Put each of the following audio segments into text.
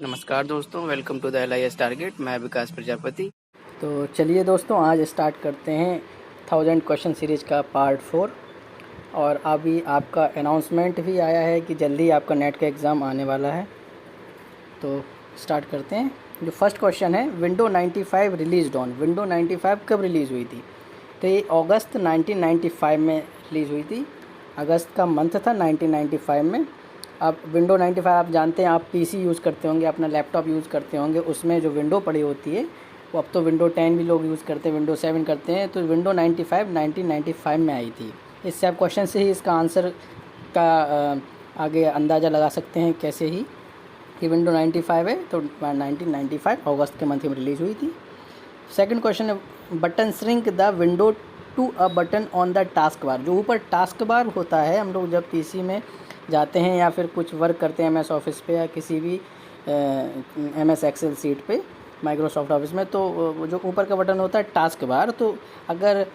नमस्कार दोस्तों, welcome to the LIS target. मैं विकास प्रजापति। तो चलिए दोस्तों, आज स्टार्ट करते हैं 1000 क्वेश्चन सीरीज़ का पार्ट 4। और अभी आपका अनाउंसमेंट भी आया है कि जल्दी आपका नेट का एग्ज़ाम आने वाला है। तो स्टार्ट करते हैं। जो फर्स्ट क्वेश्चन है, विंडो 95 रिलीज़ ऑन। विंडो 95 कब रिलीज़ हुई थी? तो ये अगस्त 1995 में रिलीज़ हुई थी। अगस्त का मंथ था 1995 में। अब विंडो 95 आप जानते हैं, आप पीसी यूज़ करते होंगे, अपना लैपटॉप यूज़ करते होंगे, उसमें जो विंडो पड़ी होती है वो अब तो विंडो 10 भी लोग यूज़ करते हैं, विंडो 7 करते हैं। तो विंडो 95 1995 में आई थी। इससे आप क्वेश्चन से ही इसका आंसर का आगे अंदाज़ा लगा सकते हैं कैसे ही कि विंडो 95 है तो 1995 अगस्त के मंथ में रिलीज़ हुई थी। सेकंड क्वेश्चन है, button shrink the window to a button on the taskbar. जो ऊपर टास्क बार होता है, हम लोग जब पीसी में जाते हैं या फिर कुछ वर्क करते हैं MS ऑफिस पे या किसी भी MS एक्सेल सीट पे, माइक्रोसॉफ्ट ऑफिस में, तो जो ऊपर का बटन होता है टास्क बार, तो अगर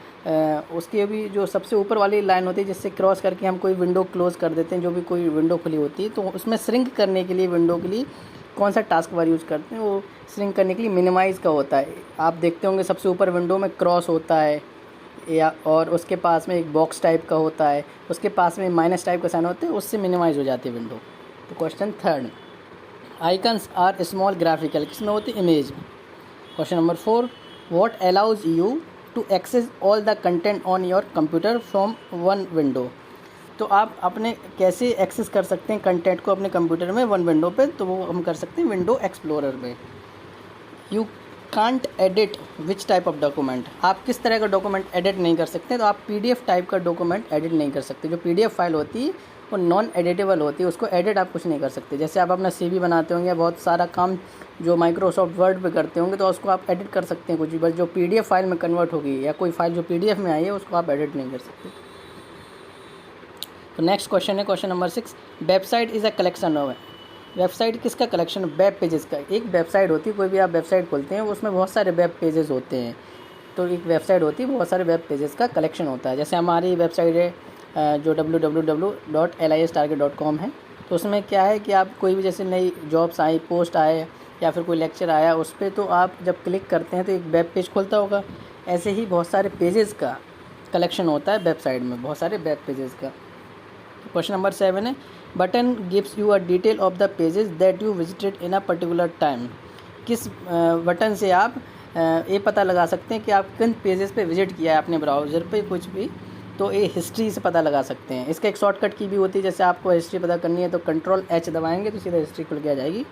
उसकी भी जो सबसे ऊपर वाली लाइन होती है जिससे क्रॉस करके हम कोई विंडो क्लोज़ कर देते हैं, जो भी कोई विंडो खुली होती है, तो उसमें श्रिंक करने के लिए विंडो के लिए कौन सा टास्क बार यूज़ करते हैं? वो श्रिंक करने के लिए मिनिमाइज़ का होता है। आप देखते होंगे सबसे ऊपर विंडो में क्रॉस होता है या और उसके पास में एक बॉक्स टाइप का होता है, उसके पास में माइनस टाइप का साइन होता है, उससे मिनिमाइज़ हो जाती है विंडो। तो question third, icons are small graphical, किसमें होती है? Image. Question number 4, what allows you to access all the content on your computer from one window. तो आप अपने कैसे एक्सेस कर सकते हैं कंटेंट को अपने कंप्यूटर में वन विंडो पे? तो वो हम कर सकते हैं विंडो एक्सप्लोरर में। You can't edit which type of document, आप किस तरह का डॉक्यूमेंट एडिट नहीं कर सकते? तो आप PDF टाइप का डॉक्यूमेंट एडिट नहीं कर सकते। जो PDF फाइल होती है वो नॉन एडिटेबल होती है, उसको एडिट आप कुछ नहीं कर सकते। जैसे आप अपना CV बनाते होंगे, बहुत सारा काम जो माइक्रोसॉफ्ट वर्ड पे करते होंगे, तो उसको आप एडिट कर सकते हैं कुछ भी, बस जो PDF फाइल में कन्वर्ट होगी या कोई फाइल जो PDF में आई है उसको आप एडिट नहीं कर सकते। तो नेक्स्ट क्वेश्चन है question number 6, website is a collection of. Website किसका कलेक्शन? वेब पेजेस का। एक वेबसाइट होती है, कोई भी आप वेबसाइट खोलते हैं उसमें बहुत सारे वेब पेजेस होते हैं। तो एक वेबसाइट होती है, बहुत सारे वेब पेजेस का कलेक्शन होता है। जैसे हमारी वेबसाइट है जो www.listarget.com है। तो उसमें क्या है कि आप कोई भी जैसे नई जॉब्स आई, पोस्ट आए या फिर कोई लेक्चर आया, उस पर तो आप जब क्लिक करते हैं तो एक वेब पेज खुलता होगा। ऐसे ही बहुत सारे पेजेस का कलेक्शन होता है वेबसाइट में, बहुत सारे वेब पेजेस का। क्वेश्चन नंबर 7 है, button gives you a detail of the pages that you visited in a particular time. किस बटन से आप ये पता लगा सकते हैं कि आप किन पेजेस पे विजिट किया है अपने ब्राउज़र पे कुछ भी? तो ये हिस्ट्री से पता लगा सकते हैं। इसका एक शॉर्टकट की भी होती है, जैसे आपको हिस्ट्री पता करनी है तो Ctrl+H दबाएंगे तो सीधा हिस्ट्री खुल के आ जाएगी।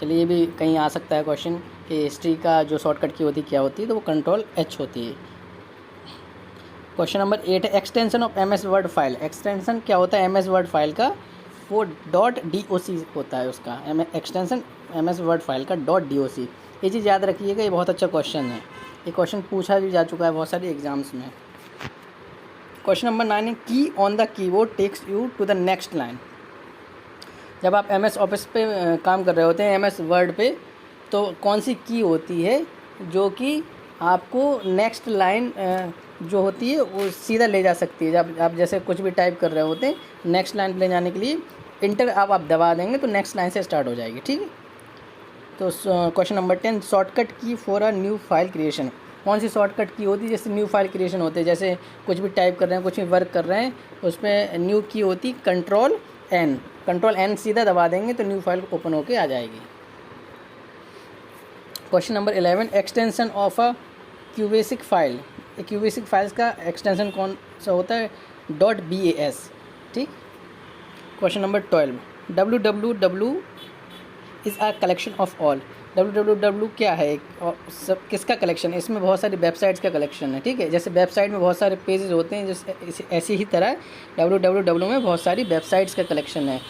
चलिए, ये भी कहीं आ सकता है क्वेश्चन कि हिस्ट्री का जो शॉर्टकट की होती क्या होती है, तो वो Ctrl+H होती है। क्वेश्चन नंबर 8 है, extension of MS word file. Extension क्या होता है MS वर्ड फाइल का? वो .doc होता है उसका एक्सटेंशन, MS वर्ड फाइल का .doc। ये चीज़ याद रखिएगा, ये बहुत अच्छा क्वेश्चन है। ये क्वेश्चन पूछा भी जा चुका है बहुत सारी एग्जाम्स में। क्वेश्चन नंबर 9 है, key on the keyboard takes you to the next line. जब आप MS ऑफिस पे काम कर रहे होते हैं, MS वर्ड पे, तो कौन सी की होती है जो कि आपको नेक्स्ट लाइन जो होती है वो सीधा ले जा सकती है? जब आप जैसे कुछ भी टाइप कर रहे होते हैं, नेक्स्ट लाइन पे ले जाने के लिए इंटर आप दबा देंगे तो नेक्स्ट लाइन से स्टार्ट हो जाएगी। ठीक है। तो क्वेश्चन नंबर 10, शॉर्टकट की for a new file creation. कौन सी शॉर्टकट की होती है जैसे न्यू फाइल क्रिएशन होते हैं? जैसे कुछ भी टाइप कर रहे हैं, कुछ भी वर्क कर रहे हैं, उसमें न्यू की होती Ctrl+N। Ctrl+N सीधा दबा देंगे तो न्यू फाइल ओपन होके आ जाएगी। Question number 11, extension of a QBasic file. QBasic files का एक्सटेंशन कौन सा होता है? .bas। ठीक। Question number 12, www is a collection of all. www क्या है और सब किसका कलेक्शन है? इसमें बहुत सारी वेबसाइट्स का कलेक्शन है। ठीक है। जैसे वेबसाइट में बहुत सारे पेजेस होते हैं, जैसे ऐसी ही तरह www में बहुत सारी वेबसाइट्स का कलेक्शन है।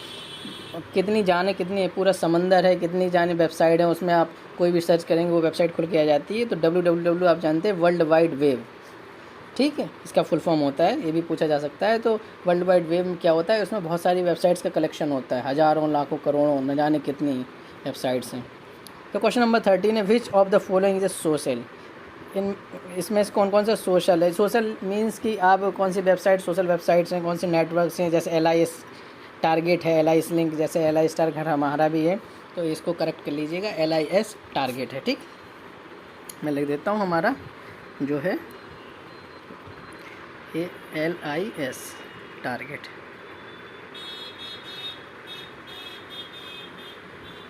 कितनी जाने कितनी पूरा समंदर है, कितनी जाने वेबसाइट है, उसमें आप कोई भी सर्च करेंगे वो वेबसाइट खुल के आ जाती है। तो www आप जानते हैं वर्ल्ड वाइड वेब। ठीक है, इसका फुल फॉर्म होता है, ये भी पूछा जा सकता है। तो वर्ल्ड वाइड वेब में क्या होता है? उसमें बहुत सारी वेबसाइट्स का कलेक्शन होता है, हज़ारों लाखों करोड़ों न जाने कितनी वेबसाइट्स हैं। तो क्वेश्चन नंबर 13 है, which of the following is social. इसमें से कौन कौन सा सोशल है? सोशल मीन्स कि आप कौन सी वेबसाइट सोशल वेबसाइट्स हैं, कौन से नेटवर्क्स हैं। जैसे LIS टारगेट है, LIS लिंक, जैसे LIS टारगेट हमारा भी है। तो इसको करेक्ट कर लीजिएगा, LIS टारगेट है। ठीक, मैं लिख देता हूँ हमारा जो है ये LIS टारगेट।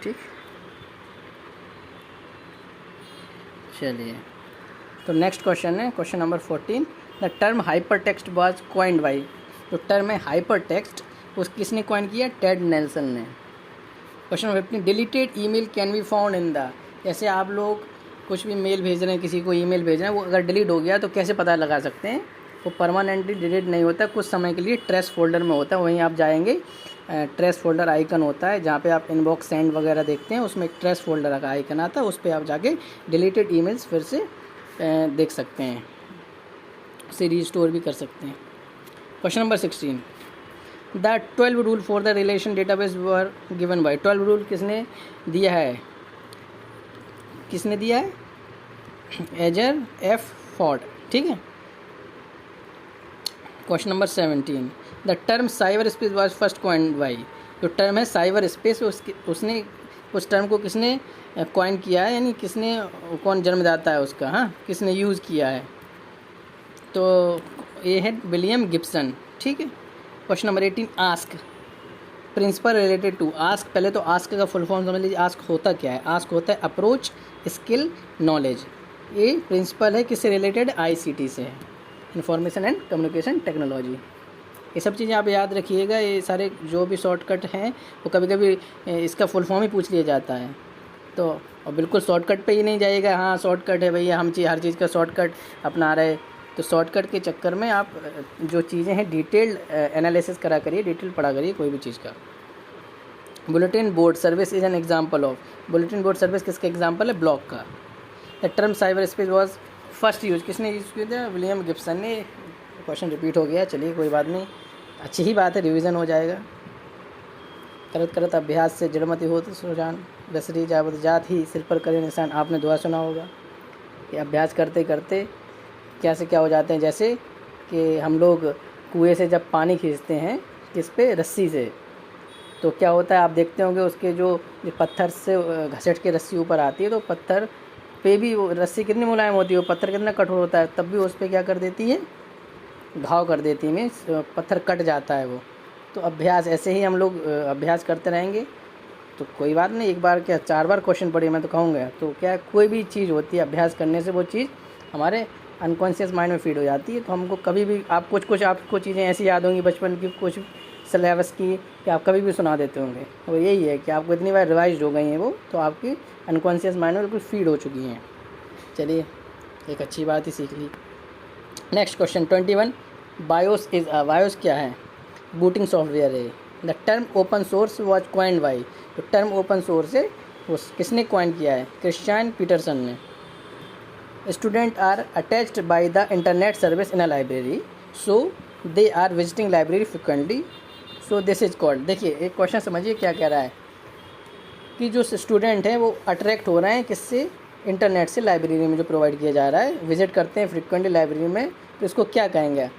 ठीक, चलिए तो नेक्स्ट क्वेश्चन है question number 14। The term hyper text was coined by, जो टर्म है हाइपर टेक्स्ट उस किसने कॉइन किया? टेड नेल्सन ने। Question number 15, deleted email can be found in the, जैसे आप लोग कुछ भी मेल भेज रहे हैं, किसी को ईमेल भेज रहे हैं, वो अगर डिलीट हो गया तो कैसे पता लगा सकते हैं? वो परमानेंटली डिलीट नहीं होता, कुछ समय के लिए ट्रेस फोल्डर में होता है। वहीं आप जाएंगे, ट्रेस फोल्डर आइकन होता है जहाँ पे आप इनबॉक्स सेंड वगैरह देखते हैं, उसमें एक ट्रेस फोल्डर का आइकन आता है, उस पर आप जाके डिलीटेड ईमेल्स फिर से देख सकते हैं, उसे रीस्टोर भी कर सकते हैं। Question number 16, the 12 rule for the relation database were given by, 12 rule किसने दिया है? किसने दिया है? एजर एफ फोर्ड। ठीक है। Question number 17, the term cyber space was first coined by, जो टर्म है साइबर स्पेस उसने उस टर्म को किसने कॉइन किया है, यानी किसने, कौन जन्मदाता है उसका, हाँ, किसने यूज़ किया है? तो ये है विलियम गिब्सन। ठीक है। Question number 18, ask principle related to, ask, पहले तो आस्क का फुल फॉर्म समझ लीजिए। आस्क होता क्या है? आस्क होता है अप्रोच, स्किल, नॉलेज। ये प्रिंसिपल है किससे रिलेटेड? ICT से है, इंफॉर्मेशन एंड कम्युनिकेशन टेक्नोलॉजी। ये सब चीज़ें आप याद रखिएगा, ये सारे जो भी शॉर्टकट हैं वो कभी कभी इसका फुल फॉर्म ही पूछ लिया जाता है, तो और बिल्कुल शॉर्टकट पे ही नहीं जाइएगा, हाँ शॉर्टकट है भैया, हम हर चीज़ का शॉर्टकट अपना रहे, तो शॉर्टकट के चक्कर में आप जो चीज़ें हैं डिटेल्ड एनालिसिस करा करिए, डिटेल पढ़ा करिए कोई भी चीज़ का। Bulletin board service is an example of, bulletin board service किसका एग्जाम्पल है? ब्लॉक का। The term cyber space was first use, किसने यूज़ किया था? विलियम गिब्सन ने। क्वेश्चन रिपीट हो गया, चलिए कोई बात नहीं, अच्छी ही बात है, रिवीजन हो जाएगा। करत करत अभ्यास से जड़मति हो तो सुजान, बसरी जावत जात ही सिर पर करे निशान। आपने दुआ सुना होगा कि अभ्यास करते करते क्या से क्या हो जाते हैं, जैसे कि हम लोग कुएं से जब पानी खींचते हैं किस पे? रस्सी से, तो क्या होता है आप देखते होंगे उसके जो पत्थर से घसट के रस्सी ऊपर आती है, तो पत्थर पे भी वो रस्सी कितनी मुलायम होती है, वो पत्थर कितना कठोर होता है, तब भी उस पर क्या कर देती है? घाव कर देती है, मीन्स पत्थर कट जाता है वो। तो अभ्यास ऐसे ही हम लोग अभ्यास करते रहेंगे तो कोई बात नहीं, एक बार क्या 4 बार क्वेश्चन पढ़िए मैं तो कहूँगा। तो क्या कोई भी चीज़ होती है अभ्यास करने से वो चीज़ हमारे अनकॉन्शियस माइंड में फीड हो जाती है, तो हमको कभी भी आप कुछ आपको चीज़ें ऐसी याद होंगी बचपन की, कुछ सिलेबस की, कि आप कभी भी सुना देते होंगे। वो यही है कि आपको इतनी बार रिवाइज हो गई हैं वो, तो आपकी अनकॉन्शियस माइंड में बिल्कुल फीड हो चुकी हैं। चलिए एक अच्छी बात ही सीख ली। Next question 21, BIOS is BIOS क्या है? बूटिंग सॉफ्टवेयर है। The term open source was coined by, तो टर्म ओपन सोर्स है वो किसने कॉइन किया है? क्रिश्चियन पीटरसन ने। Student are attached by the internet service in a library, so they are visiting library frequently, so this is called. देखिए एक question समझिए क्या कह रहा है कि जो स्टूडेंट हैं वो अट्रैक्ट हो रहे हैं किससे? इंटरनेट से, लाइब्रेरी में जो प्रोवाइड किया जा रहा है, विजिट करते हैं फ्रिक्वेंटली लाइब्रेरी में, तो इसको क्या कहेंगे?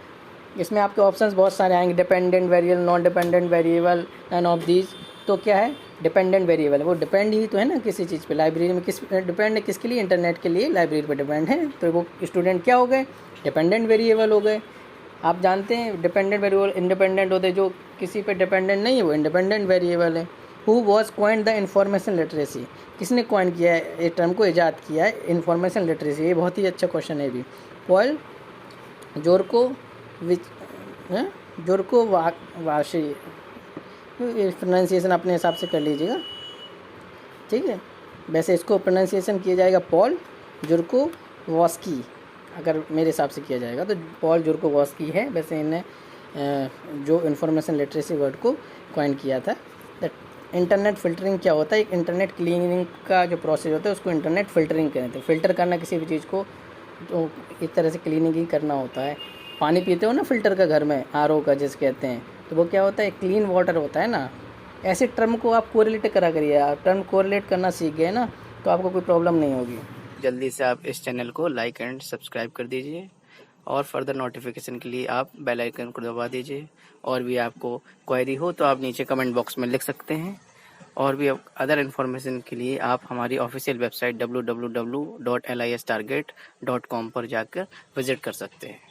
इसमें आपके ऑप्शंस बहुत सारे आएंगे, dependent variable, non dependent variable, none of these. तो क्या है? डिपेंडेंट वेरिएबल, वो डिपेंड ही तो है ना किसी चीज़ पे, लाइब्रेरी में किस डिपेंड है? किसके लिए? इंटरनेट के लिए, लाइब्रेरी पे डिपेंड है, तो वो स्टूडेंट क्या हो गए? डिपेंडेंट वेरिएबल हो गए। आप जानते हैं डिपेंडेंट वेरिएबल इंडिपेंडेंट होते हैं, जो किसी पे डिपेंडेंट नहीं है वो इंडिपेंडेंट वेरिएबल है। Who was coined the information literacy, किसने कॉइन किया है, ये टर्म को ईजाद किया है? Information literacy. ये बहुत ही अच्छा क्वेश्चन है भी। पॉल जोरको वाशी, प्रोनाउंसिएशन अपने हिसाब से कर लीजिएगा, ठीक है। वैसे इसको प्रोनाउंसिएशन किया जाएगा पॉल जोरकोवस्की, अगर मेरे हिसाब से किया जाएगा तो पॉल जोरकोवस्की है। वैसे इन्हें जो इंफॉर्मेशन लिटरेसी वर्ड को कॉइन किया था। इंटरनेट फ़िल्टरिंग क्या होता है? एक इंटरनेट क्लीनिंग का जो प्रोसेस होता है उसको इंटरनेट फ़िल्टरिंग कहते हैं। फ़िल्टर करना किसी भी चीज़ को, तो एक तरह से क्लीनिंग ही करना होता है। पानी पीते हो ना फ़िल्टर का घर में, RO का जिस कहते हैं, तो वो क्या होता है? क्लीन वाटर होता है ना। ऐसे टर्म को आप कोरिलेट करा करिए, आप टर्म कोरिलेट करना सीख गए ना तो आपको कोई प्रॉब्लम नहीं होगी। जल्दी से आप इस चैनल को लाइक एंड सब्सक्राइब कर दीजिए और फर्दर नोटिफिकेशन के लिए आप बेल आइकन को दबा दीजिए। और भी आपको क्वेरी हो तो आप नीचे कमेंट बॉक्स में लिख सकते हैं और भी अदर इन्फॉर्मेशन के लिए आप हमारी ऑफिशियल वेबसाइट www.listarget.com पर जाकर विजिट कर सकते हैं।